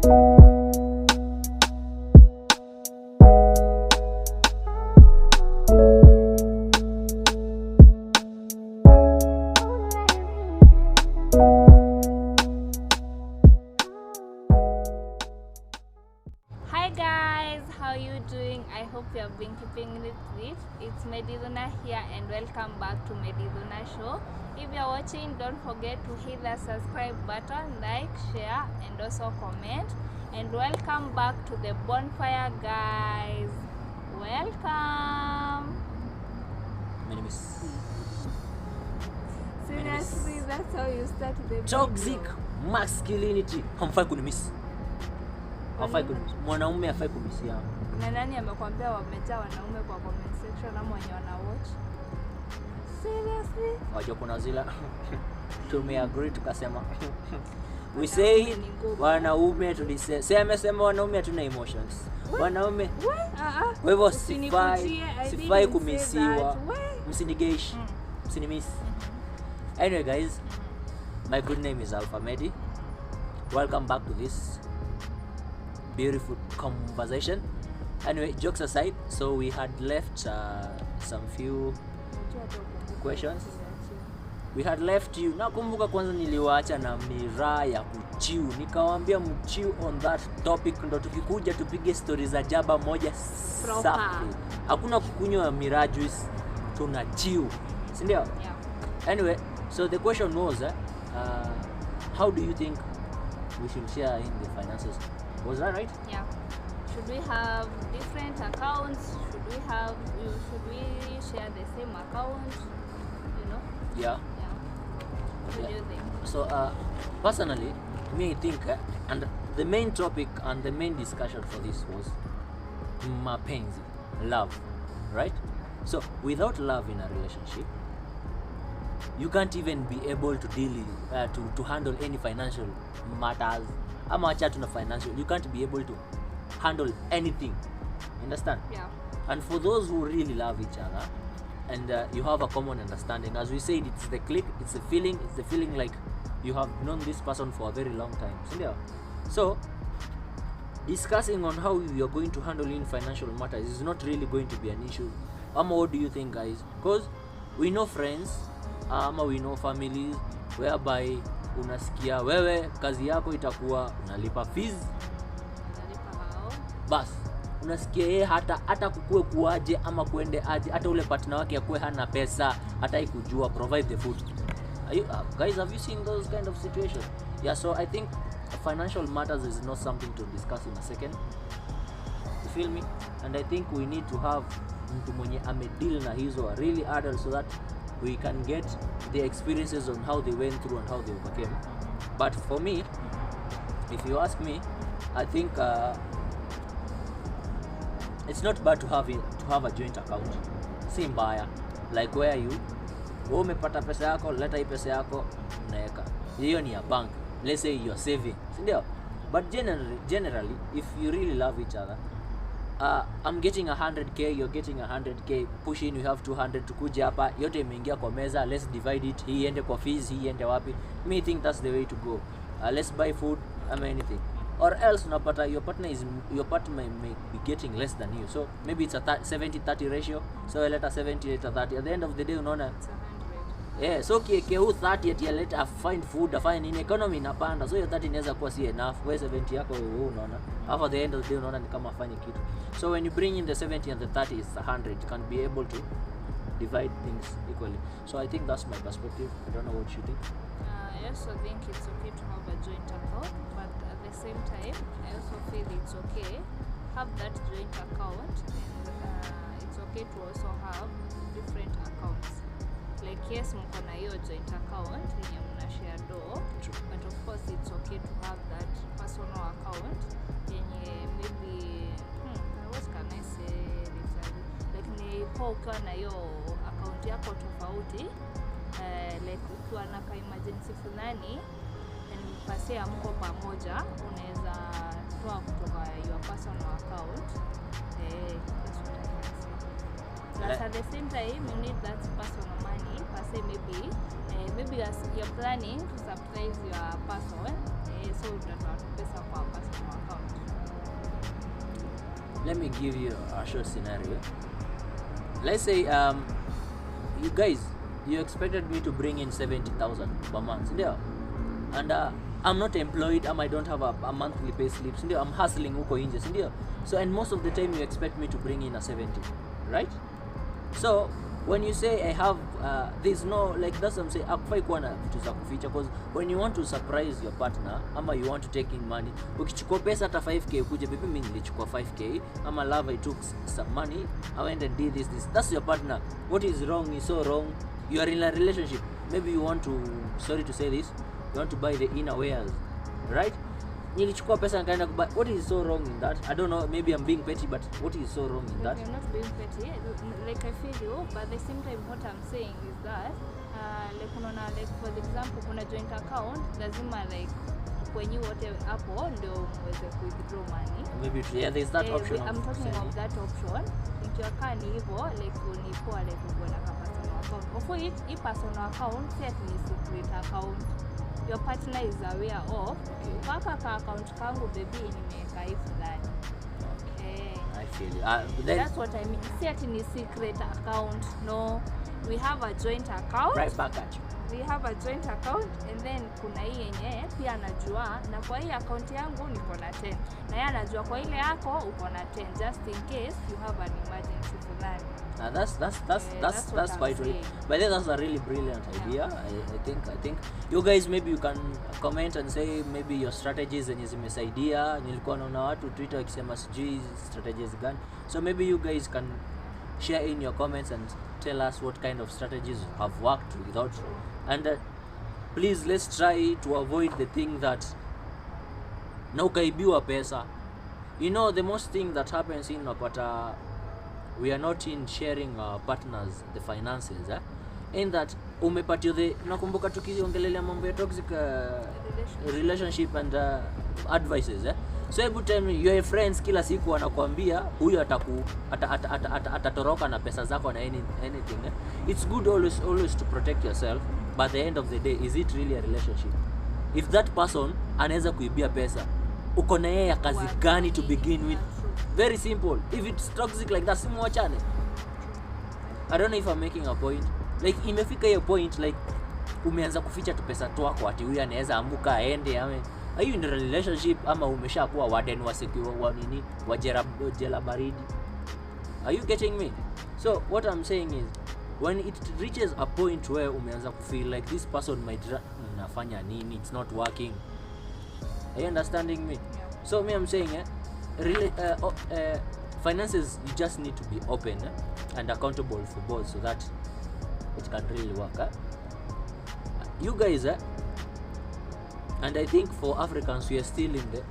How you doing? I hope you have been keeping it with. It's Mediduna here and welcome back to Mediduna Show. If you're watching, don't forget to hit the subscribe button, like, share and also comment. And welcome back to the Bonfire, guys. Welcome. My name is Seriously, that's how you start the toxic masculinity. Hamfai kunimiss. Mwanaume hafai kumisia. Na nani amekwambia wamejaa wanaume kwa comment section ama wenye wana watch? Seriously? Wajua kuna zila tumeagree tukasema we say wanaume tulisema. Si amesema wanaume hatuna emotions. Wanaume. Kwa hivyo sifai kumisiwa. Msinigeish. Msinimiss. Anyway guys, my good name is Alpha Medi. Welcome back to this beautiful conversation. Anyway, jokes aside, so we had left some few questions. We had left you. Nakumbuka kwanza niliwaacha na miraa ya kuchiu. Nikawaambia mchiu on that topic, ndo tukikuja tupige stories za jaba moja safi. Hakuna kukunywa miraa juice, tuna chiu. Si ndio? Yeah. Anyway, so the question was how do you think we should share in the finances? Was that right? Yeah. Should we have different accounts? Should we share the same account? You know? Yeah. What do you think? So personally, me I think and the main topic and the main discussion for this was mapenzi, love, right? So without love in a relationship, you can't even be able to deal to handle any financial matters. I'm a chat on financial. You can't be able to handle anything. Understand? Yeah. And for those who really love each other, and you have a common understanding, as we said, it's the click, it's the feeling like you have known this person for a very long time. So discussing on how you are going to handle in financial matters is not really going to be an issue. What do you think, guys? Because we know friends, we know families whereby unasikia wewe kazi yako itakuwa unalipa fees, bas unasikia yeye hata kukue kuaje ama kuende aje, hata ule partner wake akue hana pesa, hata ikujua provide the food. Guys, have you seen those kind of situations? Yeah, so I think financial matters is not something to discuss in a second. You feel me? And I think we need to have mtu mwenye amedeal na hizo really adult, so that we can get the experiences on how they went through and how they overcame. But for me, if you ask me, I think it's not bad to have a joint account. Si mbaya, like where you umepata pesa yako, leta hii pesa yako unaweka. Hiyo ni ya bank. Let's say you're saving, si ndio? But generally, if you really love each other, I'm getting 100k, you're getting 100k, push in, you have 200 to kuja hapa, yote imeingia kwa meza, let's divide it, hii ende kwa fees, hii ende wapi. Me think that's the way to go. Let's buy food, anything. Or else unapata your partner may be getting less than you. So maybe it's a 70-30 ratio. So let us 70, let us 30. At the end of the day, unaona, yeah, so keu 30 ati let us find food, find in economy inapanda. So your 30 inaweza kuwa si enough. Wewe 70 yako wewe unaona. At the end of the day unaona ni kama afanye kitu. So when you bring in the 70 and the 30 is 100, you can be able to divide things equally. So I think that's my perspective. I don't know what you think. I also think it's okay to have a joint account, but at the same time, I also feel it's okay have that joint account, and it's okay to also have different accounts. Like yes, mko na hiyo joint account yenye mna share do, but of course it's okay to have that personal account yenye maybe what can I say, like ni kwa ukiwa na hiyo account yako tofauti, like ukiwa na ka emergency fulani and mpase ya mko pamoja, unaweza toa kutoka your personal account. That's what I can say. But at the same time, you need that personal money. Per se, maybe as you're planning to surprise your person, so that pesa kwa personal account. Let me give you a short scenario. Let's say you guys, you expected me to bring in 70,000 per month, and I'm not employed, I don't have a monthly pay slip, I'm hustling huko nje, so and most of the time you expect me to bring in a 70, right? So when you say I have there's no, like, that's what I'm saying, hakufai kuwa na vitu za kuficha, because when you want to surprise your partner ama you want to take in money, ukichukua pesa hata 5k ukuje, baby mimi nilichukua 5k, ama love, I took some money, I went and did this, that's your partner. What is wrong is so wrong. You are in a relationship, maybe you want to, sorry to say this, you want to buy the inner wears, right? Nilichukua pesa nikaenda kubuy. What is so wrong in that? I don't know, maybe I'm being petty, but what is so wrong in that? You're not being petty, like I feel you, but at the same time what I'm saying is that like unaona, like for example kuna joint account, lazima like when you wote hapo ndio muweze withdraw money. Maybe there's that option. I'm talking of that option. Ikiwa ni hivyo, like unipoa, like uko na personal account. Of which hii personal account set ni secret account. Your partner is aware of. Paka ka account kangu baby nimeweka hii fulani. Okay. I feel you. That's what I mean. Set ni secret account. No, we have a joint account. Right back at you. We have a joint account, and then kuna hii yenye pia anajua, na kwa hii account yangu niko na 10 na yeye anajua kwa ile yako uko na 10, just in case you have an emergency fulani. That's quite really, but then that's a really brilliant idea. I think you guys, maybe you can comment and say maybe your strategies zenye zimesaidia. Nilikuwa naona watu Twitter wakisema sijui strategies gani, so maybe you guys can share in your comments and tell us what kind of strategies have worked without, and please let's try to avoid the thing that na ukaibiwa pesa. You know, the most thing that happens in napata, we are not in sharing our partners the finances, in that umepatio the, nakumbuka tukiongelelea mambo ya toxic relationship and advices, so every time your friends kila siku wanakuambia huyu atatoroka na pesa zako na anything, it's good always to protect yourself, but at the end of the day, is it really a relationship? If that person anaweza kuibia pesa, uko na yeye kazi gani to begin with? Very simple. If it's toxic like that, simuachane. I don't know if I'm making a point. Like imefika hiyo point, like umeanza kuficha tu pesa twako ati huyu anaweza amuka aende ame. Are you in a relationship ama umeshakuwa warden wa secure wa nini wa jela baridi? Are you getting me? So what I'm saying is, when it reaches a point where umeanza ku feel like this person might nafanya nini, it's not working. Are you understanding me? So me, I'm saying really finances, you just need to be open and accountable for both, so that it can really work. You guys, and I think for Africans, we are still in the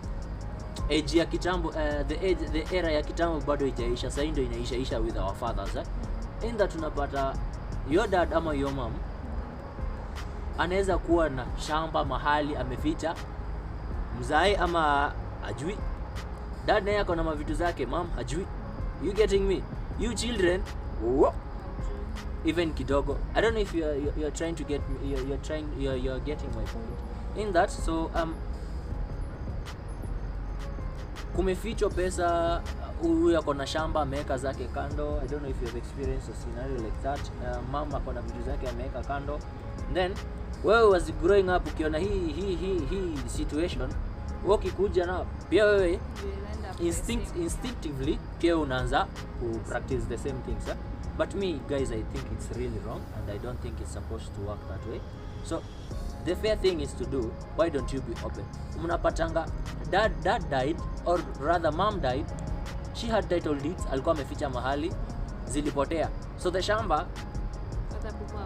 age ya kitambo, the era ya kitambo bado haijaisha, sasa ndio inaisha with our fathers. In that tunapata your dad ama your mom anaweza kuwa na shamba mahali ameficha, mzai ama ajui, dad naye ako na mavitu zake, mom hajui. You getting me? You children, even kidogo. I don't know if you're trying to get me, you're getting my point in that. So kumefichwa pesa, huyu ako na shamba ameweka zake kando. I don't know if you have experienced a scenario like that. Mama ako na vitu zake ameweka kando, then wewe was growing up ukiona hii situation, ukikuja na pia wewe instinctively pia unaanza to practice the same things. But me, guys, I think it's really wrong, and I don't think it's supposed to work that way. So the fair thing is to do, why don't you be open? Mnapatanga dad died, or rather mom died, she had title deeds, alikuwa ameficha mahali, zilipotea. So the shamba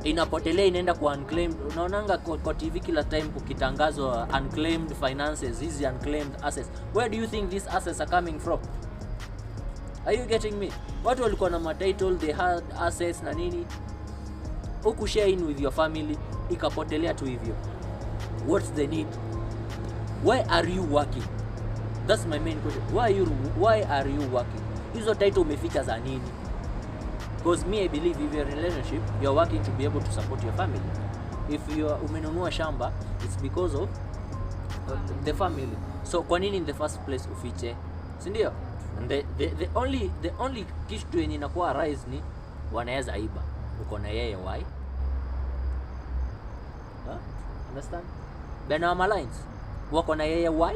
inapotelea, inaenda kwa unclaimed. Unaonanga kwa TV kila time kukitangazwa unclaimed finances, hizi unclaimed assets. Where do you think these assets are coming from? Are you getting me? Watu walikuwa na ma title, they had assets na nini, huku share in with your family, ikapotelea tu hivyo. What's the need? Why are you working? That's my main question. Why are you working? Hizo title umeficha za nini? Because me, I believe if you're in a relationship, you're working to be able to support your family. If you're umenunua shamba, it's because of the family. So kwa nini in the first place ufiche, si ndio? And the only kitu yenye inakuwa rise ni wanaweza iba, uko na yeye why? Understand? Bena lines wako na yeye why?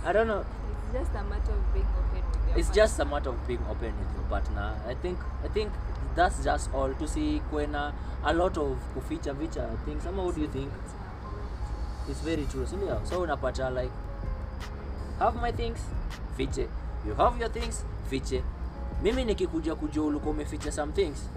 I don't know. It's just a matter of being open with your It's partner. just a matter of being open with your partner. I think that's just all. To see kwena a lot of kuficha things. Ama what do you think? It's very true. So unapata like, have my things, fiche. You have your things, fiche. Mimi nikikuja kujua ulikuwa umeficha some things,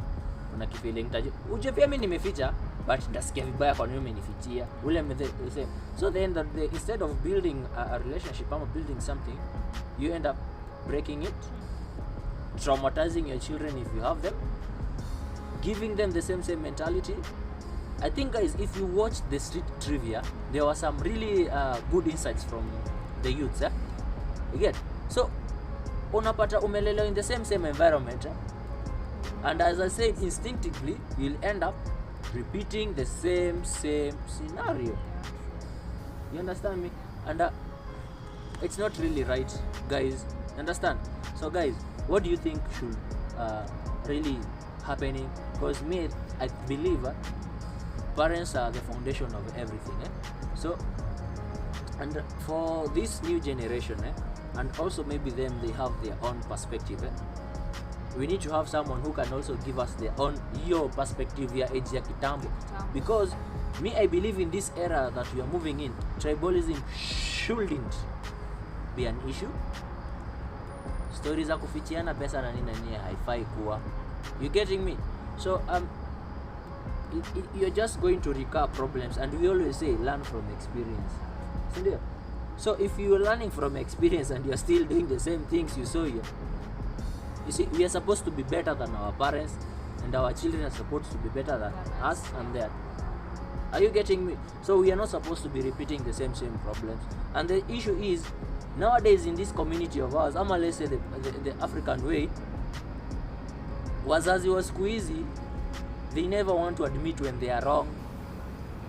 una kifeeling taje uje pia mimi nimeficha, but ndasikia vibaya kwa nini umenifichia ule the same. So then that instead of building a relationship or building something, you end up breaking it, traumatizing your children if you have them, giving them the same mentality. I think, guys, if you watch the street trivia, there were some really good insights from the youths. You get? So unapata umelelewa in the same environment, and as I said, instinctively you'll end up repeating the same scenario. You understand me? And it's not really right, guys. Understand? So guys, what do you think should really happening? Because me, I believe parents are the foundation of everything. So, and for this new generation, and also maybe them, they have their own perspective. We need to have someone who can also give us their own your perspective, ya age ya kitambo. Because me, I believe in this era that we are moving in, tribalism shouldn't be an issue. Stories za kufichiana pesa na nini haifai kuwa. You getting me? So you're just going to recur problems, and we always say learn from experience. So if you're learning from experience and you're still doing the same things you saw here, you see, we are supposed to be better than our parents, and our children are supposed to be better than us and that. Are you getting me? So we are not supposed to be repeating the same problems. And the issue is, nowadays in this community of ours, ama let's say the African way, wazazi wa siku hizi, they never want to admit when they are wrong.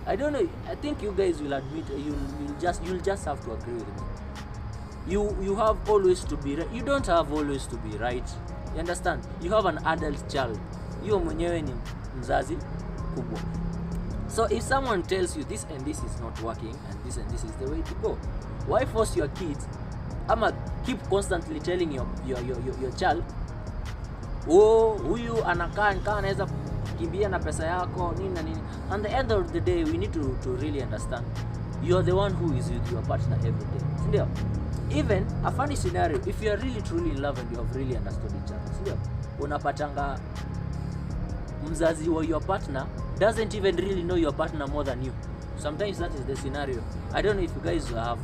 I don't know, I think you guys will admit, you'll just have to agree with me. You have always to be right. You don't have always to be right. You understand? You have an adult child. You mwenyewe ni mzazi kubwa. So if someone tells you this and this is not working and this is the way to go, why force your kids? Ama keep constantly telling your child, oh, huyu anakaa anaweza kimbia na pesa yako nini na nini. And the end of the day, we need to really understand, you are the one who is with your partner every day. Sindio? Even a funny scenario, if you are really truly in love and you have really understood each other, sindio, unapatanga mzazi wa your partner doesn't even really know your partner more than you. Sometimes that is the scenario. I don't know if you guys have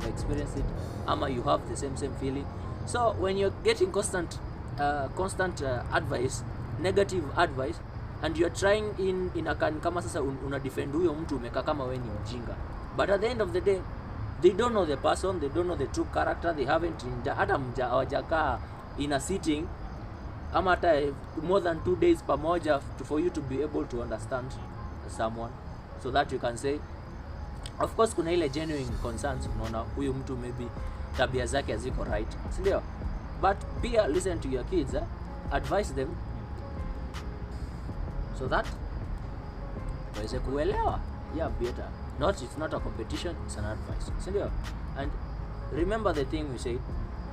experienced it, ama you have the same feeling. So when you're getting constant advice, negative advice, and you're trying in a kama sasa una defend huyo mtu umeka kama wewe ni mjinga, but at the end of the day, they don't know the person, they don't know the true character, they haven't hata hawajakaa in a sitting ama hata more than 2 days pamoja for you to be able to understand someone, so that you can say, of course kuna ile genuine concerns, unaona huyu mtu maybe tabia zake haziko right, si ndio? But pia listen to your kids, advise them so that waweze kuelewa. Yeah, better. It's not a competition, it's an advice. Si ndio? And remember the thing we said,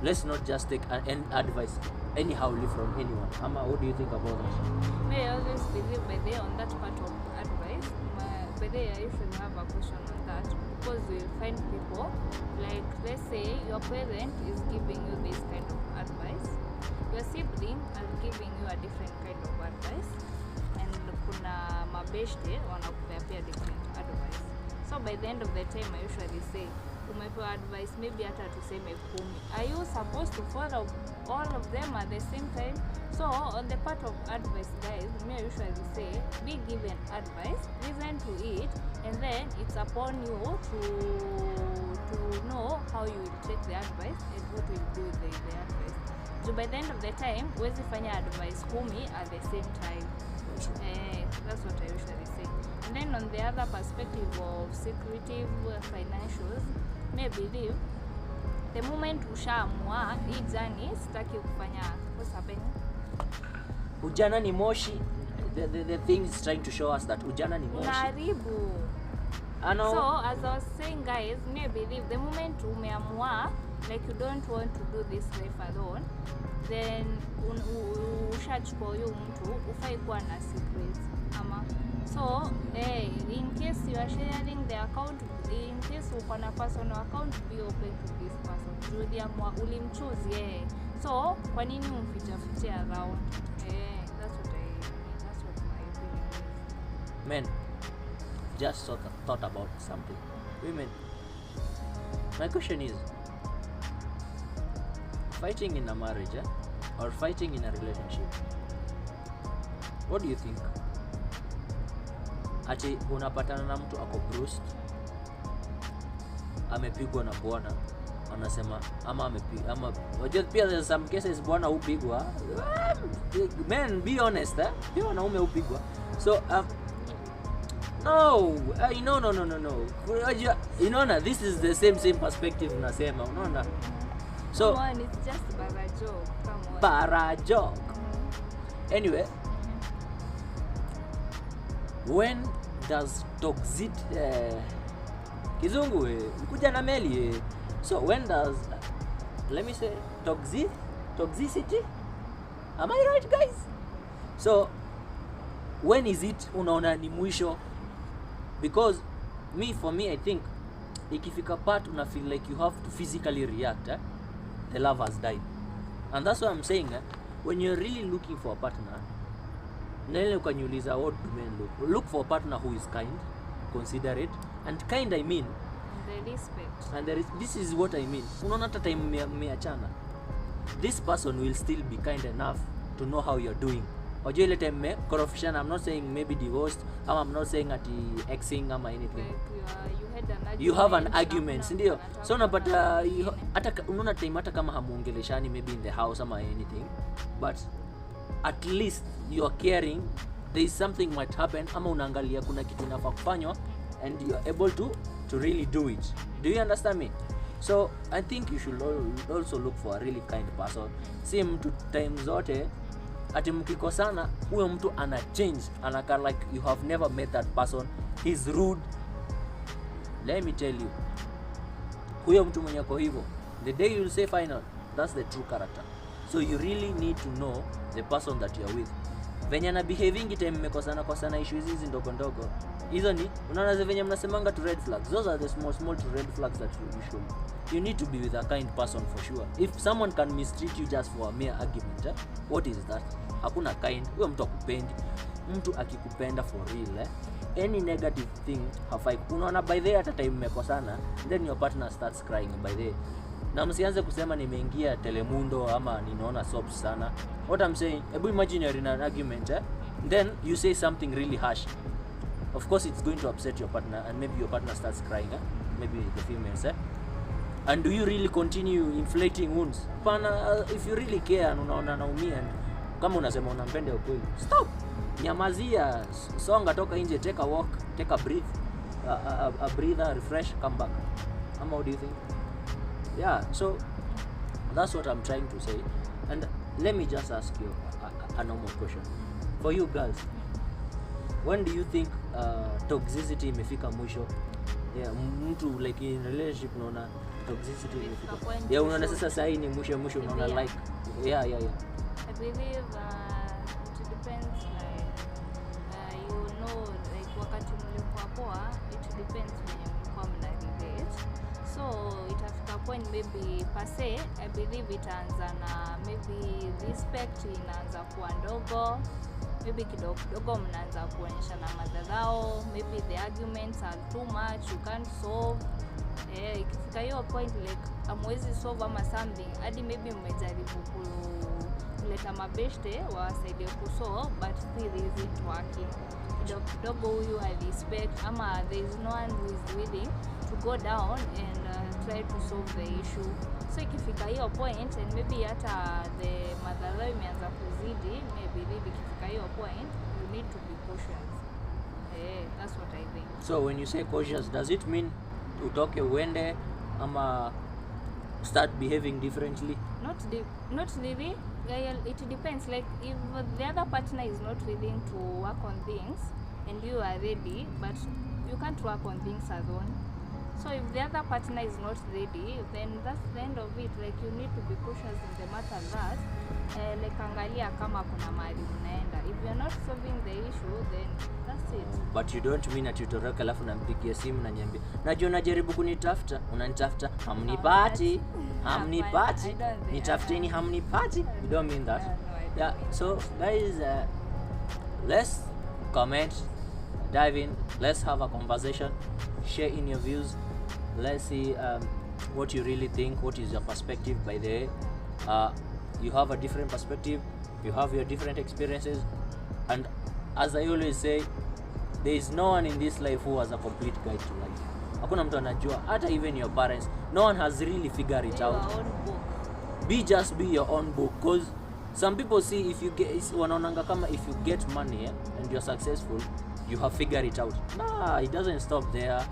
let's not just take an advice anyhow from anyone. Ama, what do you think about that? May I always believe by there on that part of advice. By there, I usually have a question on that, because we find people, like, let's say your parent is giving you this kind of advice, your sibling is giving you a different kind of advice, and kuna mabeshte wanakupea pia different advice. So by the end of the time, I usually say, umepewa advice maybe hata tuseme 10, are you supposed to follow all of them at the same time? So on the part of advice, guys, me I usually say, be given advice, listen to it, and then it's upon you to know how you will take the advice and what you will do with the advice. by the end of the time huwezi fanya advice 10 at the same time. That's what I usually say. And then on the other perspective of secretive financials, may believe the moment ushaamua hii journey sitaki kufanya, what's happening? Ujana ni moshi. The thing is trying to show us that ujana ni moshi. Unaharibu. I know. So as I was saying, guys, may believe the moment umeamua like you don't want to do this life alone, then ushachukua huyo mtu ufai kuwa na secrets ama. So in case you are sharing the account, in case uko na personal account, be open to this person. Uliamua, ulimchoose yeye. So kwa nini umficha around? That's what my opinion is. Men, just thought about something. Women, my question is, fighting in a marriage or fighting in a relationship, what do you think? Ati unapatana na mtu ako bruised, amepigwa na bwana, anasema ama wajua pia there's some cases bwana hupigwa. Men, be honest, pia wanaume hupigwa. So no. Unaona, this is the same perspective nasema, unaona. So come on, it's just bara joke. Come on. Bara joke. Anyway, when does kizungu kuja na meli so when does let me say toxicity, am I right, guys? So when is it unaona ni mwisho? Because for me I think ikifika part una feel like you have to physically react, the love has died. And that's what I'm saying, when you're really looking for a partner, nile ukaniuliza what do men look for a partner who is kind, considerate, and kind I mean the respect. And this is what I mean. Unaona hata time meachana, this person will still be kind enough to know how you're doing. Wajua ile time korofishana, I'm not saying maybe divorced, I'm not saying ati exing ama anything. Like you have an argument, ndio. So unapata hata unaona time hata kama hamuongeleshani maybe in the house ama anything, but at least you are caring, there is something might happen ama unaangalia kuna kitu inafaa kufanywa and you are able to really do it. Do you understand me? So I think you should also look for a really kind person. Si mtu time zote ati mkikosana huyo mtu ana change, anaka like you have never met that person, he's rude. Let me tell you, huyo mtu mwenye kwa hivyo, the day you'll say final, that's the true character. So you really need to know the person that you're with. Venye na behaving time mmekosana issues hizi ndogo hizo ni unaona venye mnasemanga to red flags. Those are the small to red flags that you need to be with a kind person for sure. If someone can mistreat you just for a mere argument, what is that? Hakuna kind. Huyo mtu akupendi. Mtu akikupenda for real, any negative thing hafai. Unaona by the hata time mmekosana, then your partner starts crying by the na msianze kusema nimeingia Telemundo ama ninaona soaps sana. What I'm saying, imagine you're in an argument, then you say something really harsh. Of course it's going to upset your partner, and maybe your partner starts crying, maybe the females, and do you really continue inflating wounds? Pana, if you really care and unaona naumia, kama unasema unampenda ukweli, stop, nyamazia, songa, toka nje, take a walk, take a breath, a breather, refresh, come back. What do you think? Yeah, so that's what I'm trying to say. And let me just ask you a normal question. For you girls, when do you think toxicity imefika mwisho? Yeah, mtu like in relationship unaona toxicity imefika. Yeah, unaona sasa saa hii ni mwisho unaona like yeah. I believe it depends, like you know, like wakati mlikuwa poa, it depends when mlikuwa mna relate. So itafika point maybe per se, I believe itaanza na maybe respect inaanza kuwa ndogo, maybe kidogo mnaanza kuonyeshana madharau, maybe the arguments are too much, you can't solve. Ikifika hiyo point like amwezi solve ama something, hadi maybe mmejaribu kuleta mabeshte wasaidie kuso, but still isn't working. Kidogo huyu respect ama there is no one who is willing to go down and try to solve the issue. So ikifika hiyo point, and maybe hata the madhara imeanza kuzidi, maybe ikifika hiyo point you need to be cautious. That's what I think. So when you say cautious, does it mean utoke uende ama start behaving differently? Not really. It depends. Like if the other partner is not willing to work on things and you are ready, but you can't work on things alone. So if the other partner is not ready, then that's the end of it. Like you need to be cautious in the matter that like angalia kama kuna mahali unaenda. If you're not solving the issue, then that's it. But you don't mean that utoroke alafu nampigia simu na niambie najua unajaribu kunitafuta, unanitafuta, hamnipati, nitafuteni, hamnipati. You don't mean that. Yeah, so guys, let's comment, dive in, let's have a conversation, share in your views. Let's see what you really think, what is your perspective. By the way, you have a different perspective, you have your different experiences, and as I always say, there is no one in this life who has a complete guide to life. Hakuna mtu anajua, hata even your parents, no one has really figured it out. Be your own book, because some people see if you get wanaonanga kama if you get money and you're successful, you have figured it out. Nah, it doesn't stop there.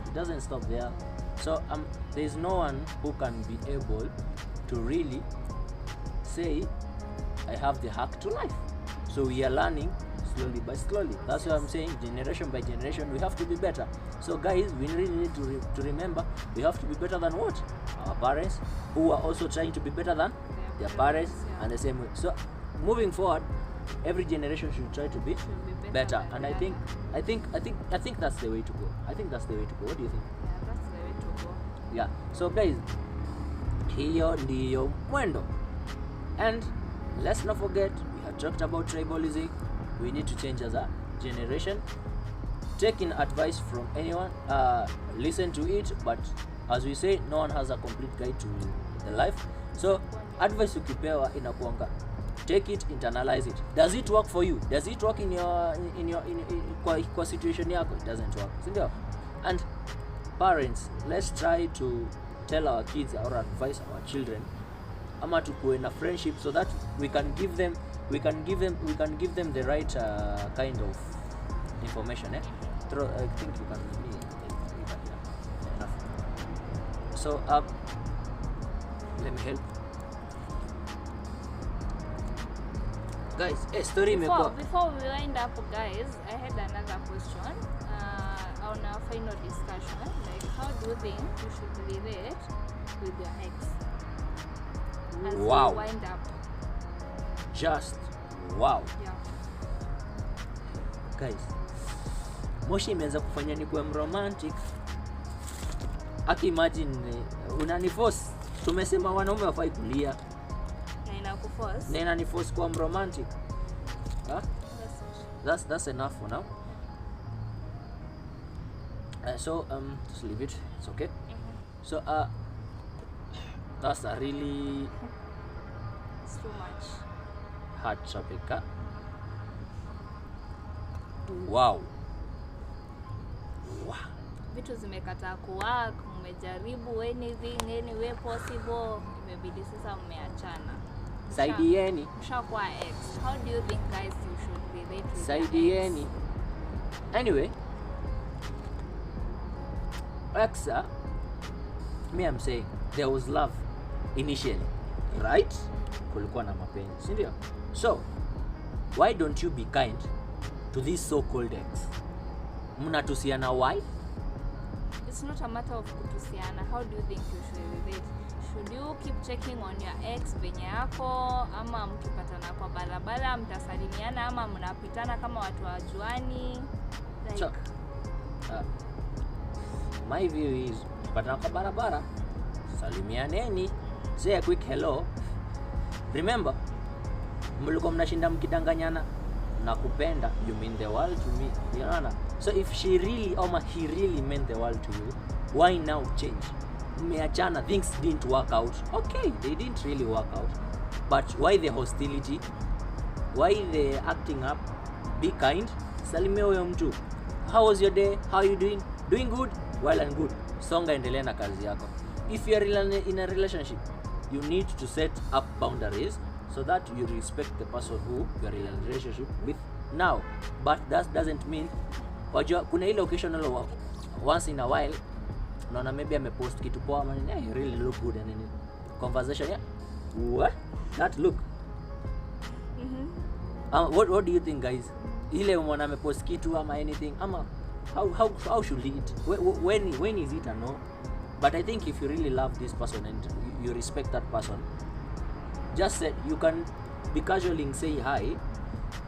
So there is no one who can be able to really say I have the hack to life. So we are learning slowly by slowly. That's what I'm saying, generation by generation we have to be better. So guys, we really need to remember we have to be better than what? Our parents, who are also trying to be better than their parents, and the same way. So moving forward, every generation should try to be better. And I think that's the way to go. I think that's the way to go. What do you think? Yeah, that's the way to go. Yeah. So guys, hiyo ndiyo mwendo. And let's not forget, we have talked about tribalism. We need to change as a generation. Taking advice from anyone, listen to it, but as we say, no one has a complete guide to the life. So advice ukipewa inakuanga, take it, internalize it. Does it work for you? Does it work in your kwa situation yako? It doesn't work. Sindio? And parents, let's try to tell our kids or advise our children ama tukuwe na friendship so that we can give them the right kind of information. I think you can enough. So let me help guys. Story before we wind up, guys, I had another question on our final discussion. Like, how do you think you should relate with your ex as you wind up? Just wow. Yeah. Guys, Moshi imeanza kufanya ni kuwa romantic. Aki imagine unaniforce. Tumesema wanaume wafai kulia. Na inaniforce kuwa romantic. Huh? That's enough for now. So just leave it. It's okay. So that's a really it's too much hard topic. Wow. Vitu zimekataa kuwork, mmejaribu anything any way possible, imebidi sasa mmeachana. Saidieni. Mshakuwa ex. How do you think, guys, you should relate with Saidieni. Anyway, ex, me I'm saying there was love initially, right? Kulikuwa na mapenzi, si ndio? So why don't you be kind to this so-called ex? Mnatusiana why? It's not a matter of kutusiana. How do you think you should relate? Should you keep checking on your ex venye yako, ama mkipatana kwa barabara mtasalimiana, ama mnapitana kama watu wajuani? Like, so, my view is mkipatana kwa barabara salimianeni, say a quick hello. Remember, mlikuwa mnashinda mkidanganyana na kupenda, you mean the world to me, you know? So if she really or he really meant the world to you, why now change? Mmeachana, things didn't work out. Okay, they didn't really work out. But why the hostility? Why the acting up? Be kind. Salimia huyo mtu. How was your day? How are you doing? Doing good? Well and good. Songa, endelea na kazi yako. If you are in a relationship, you need to set up boundaries so that you respect the person who you are in a relationship with now. But that doesn't mean wajua kuna ile occasional once in a while unaona maybe amepost kitu poa man, you really look good and in conversation, yeah, what that look. What do you think, guys? Ile mwana amepost kitu ama anything ama how should it, when is it a no? But I think if you really love this person and you respect that person, just say, you can be casually say hi,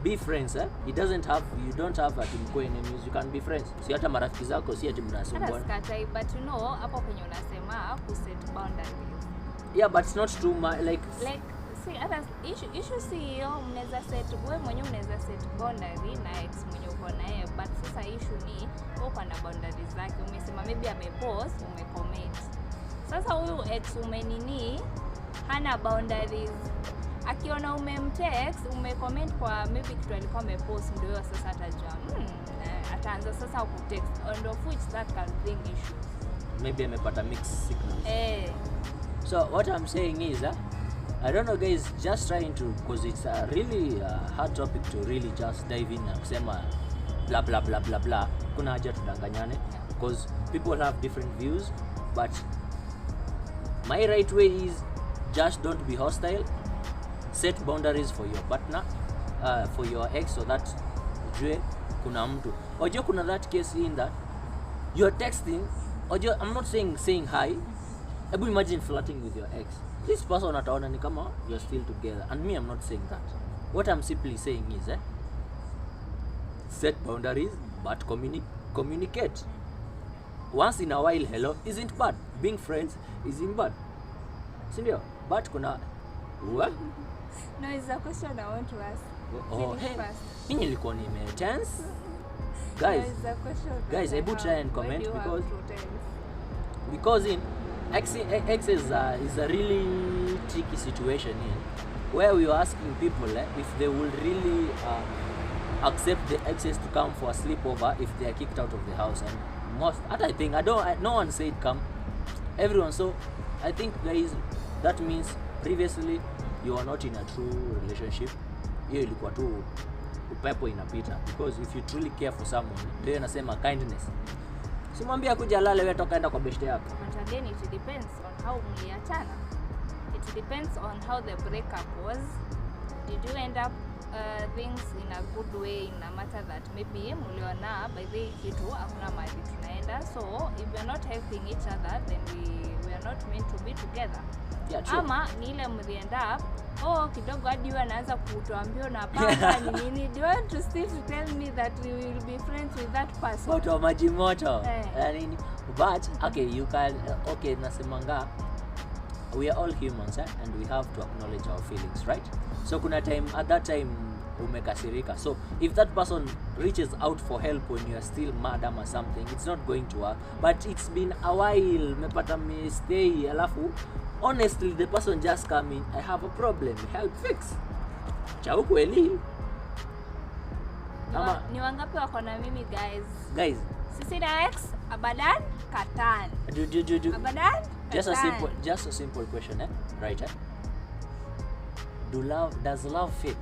be friends, you don't have ati mko enemies, you can be friends. Si hata marafiki zako si ati mnasumbua. But you know hapo kwenye unasema ku set boundaries. Yeah, but it's not too much like see hata issue si hiyo, mnaweza set, wewe mwenyewe unaweza set boundary na ex mwenye uko naye, but sasa issue ni uko na boundaries zake. Umesema maybe amepost, umecomment. Sasa huyu ex umenini hana boundaries. Akiona umemtext, umecomment kwa maybe kitu alikuwa amepost, ndio sasa atajua ataanza sasa kutext, and of which that can bring issues. Maybe amepata mixed signals. So what I'm saying is I don't know, guys, just trying to, because it's a really hard topic to really just dive in and kusema blah blah blah blah blah. Kuna haja tudanganyane because people have different views, but my right way is just don't be hostile. Set boundaries for your partner, for your ex, so that ujue kuna mtu. Ojo kuna that case in that you're texting, ojo, I'm not saying hi. Ebu imagine flirting with your ex. This person ataona ni kama you're still together, and me, I'm not saying that. What I'm simply saying is set boundaries, but communicate. Once in a while, hello isn't bad. Being friends isn't bad. Sindio? But kuna what? No, it's a question I want to ask. Oh, hey. Mimi nilikuwa nime chance. Guys, I would try and comment because in X is a really tricky situation where we are asking people if they will really accept the exes to come for a sleepover if they are kicked out of the house. And most, I think, no one said come, everyone. So I think guys, that means previously you are not in a true relationship. Hiyo ilikuwa tu upepo inapita, because if you truly care for someone, ndio nasema kindness. Simwambia kuja lale wewe toka enda kwa beshte yako. But again, it depends on how mliachana. It depends on how the breakup was. Did you end up things in a good way, in a matter that maybe mliona by the kitu hakuna mahali tunaenda, so if we are not helping each other, then we are not meant to be together. Yeah, true. Ama ni ile mli-end up kidogo hadi wewe anaanza kutuambia na panga ni nini. Do you want to still tell me that we will be friends with that person? Moto maji moto. Nini? But okay, you can okay, nasemanga we are all humans and we have to acknowledge our feelings, right? So kuna time, at that time umekasirika. So if that person reaches out for help when you are still mad or something, it's not going to work. But it's been a while, mepata stay, alafu honestly the person just come in, I have a problem, help fix. Cha ukweli. Ni wangapi wako na mimi guys? Sisi na ex abadan katan. Do. Abadan? Just a simple question, right? Does love fade?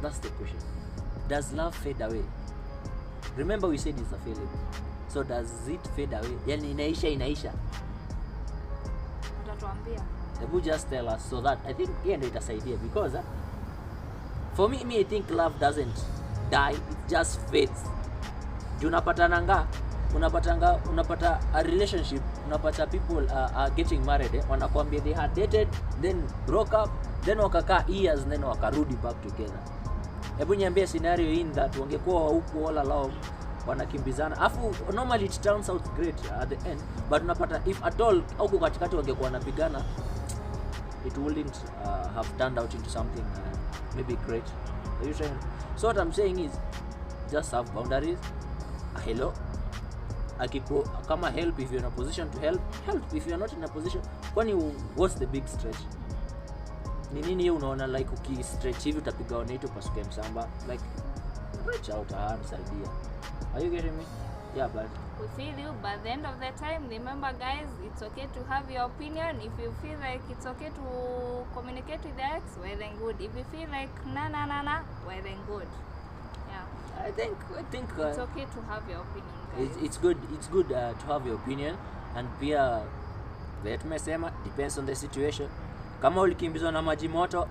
That's the question. Does love fade away? Remember we said it's a feeling. So does it fade away? Yani inaisha. Utatuambia. Hebu just tell us so that I think ndio itasaidia, because for me I think love doesn't die, it just fades. Unapata a relationship, unapata people are getting married, wanakuambia they had dated, then broke up, then wakakaa years, then wakarudi back together. Hebu niambie scenario in that wangekuwa huko all along wanakimbizana, afu normally it turns out great at the end, but unapata if at all huko katikati wangekuwa wanapigana, it wouldn't have turned out into something maybe great. Are you saying? So what I'm saying is just have boundaries. Hello, akiko kama help, if you're in a position to help. If you're not in a position, kwani what's the big stretch? ni nini hiyo unaona like ukistretch hivi utapiga on it upasuke msamba, like reach out hand saidia. Are you getting me? Yeah, but we feel you, but at the end of the time, remember guys, it's okay to have your opinion. If you feel like it's okay to communicate with the ex, well then good. If you feel like nah, well then good. Yeah, I think it's okay to have your opinion, guys. it's good to have your opinion, and pia vile tumesema depends on the situation. Kama ulikimbizwa na maji moto,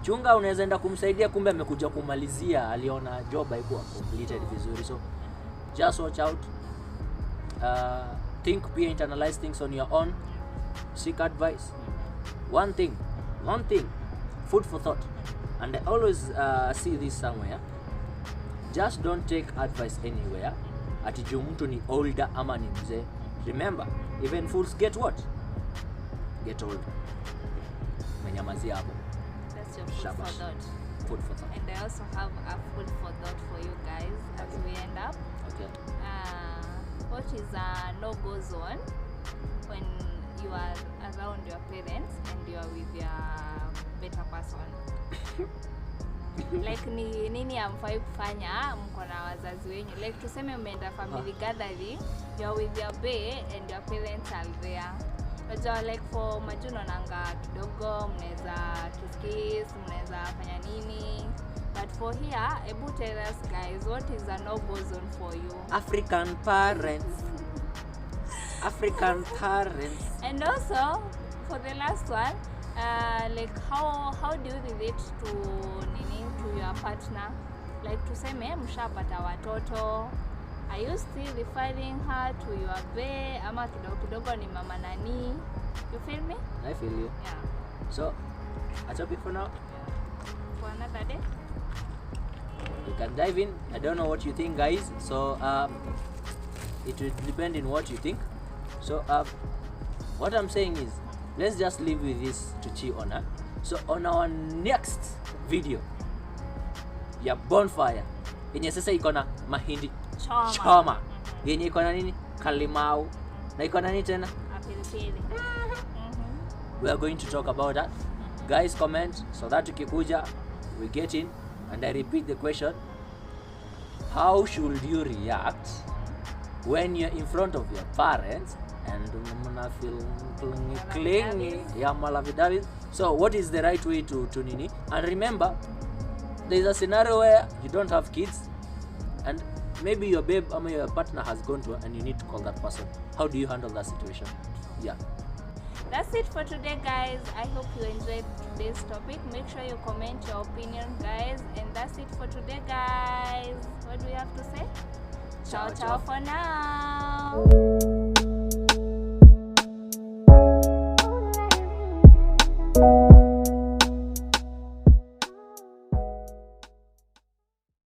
chunga unaweza enda kumsaidia, kumbe amekuja kumalizia, aliona job haikuwa completed vizuri. So just watch out, think, pia internalize things on your own, seek advice. One thing, food for thought, and I always see this somewhere. Just don't take advice anywhere ati juu mtu ni older ama ni mzee. Remember, even fools get what? Get old. Menyamazia hapo. That's your food for thought. Food for thought. And I also have a food for thought for you guys as we end up. Okay. What is a no-go zone when you are around your parents and you are with your better person? Like ni nini amfai kufanya mko na wazazi wenyu? Like tuseme umeenda family gathering, you are with your bae and your parents are there. Unajua like for majuno nanga kidogo mnaweza kiss, mnaweza fanya nini? But for here, ebu tell us guys, what is a no-go zone for you? African parents. And also for the last one, like how do you relate to your partner? Like tuseme mshapata watoto, are you still referring her to your bae ama kidogo ni mama nani? You feel me? I feel you. Yeah. So that's all for now. Yeah. For another day. You can dive in. I don't know what you think, guys. So it will depend on what you think. So what I'm saying is, let's just leave with this to chew on her. So on our next video, ya Bonfire yenye sasa iko na mahindi choma, yenye iko na nini kalimau na iko na nini tena Apilipili. We are going to talk about that. Guys, comment so that tukikuja we get in. And I repeat the question, how should you react when you're in front of your parents and mna feel clingy, yeah, malavidavi? So what is the right way to nini? And remember, there is a scenario where you don't have kids and maybe your babe or your partner has gone to her and you need to call that person. How do you handle that situation? Yeah. That's it for today, guys. I hope you enjoyed today's topic. Make sure you comment your opinion, guys. And that's it for today, guys. What do we have to say? Ciao for now.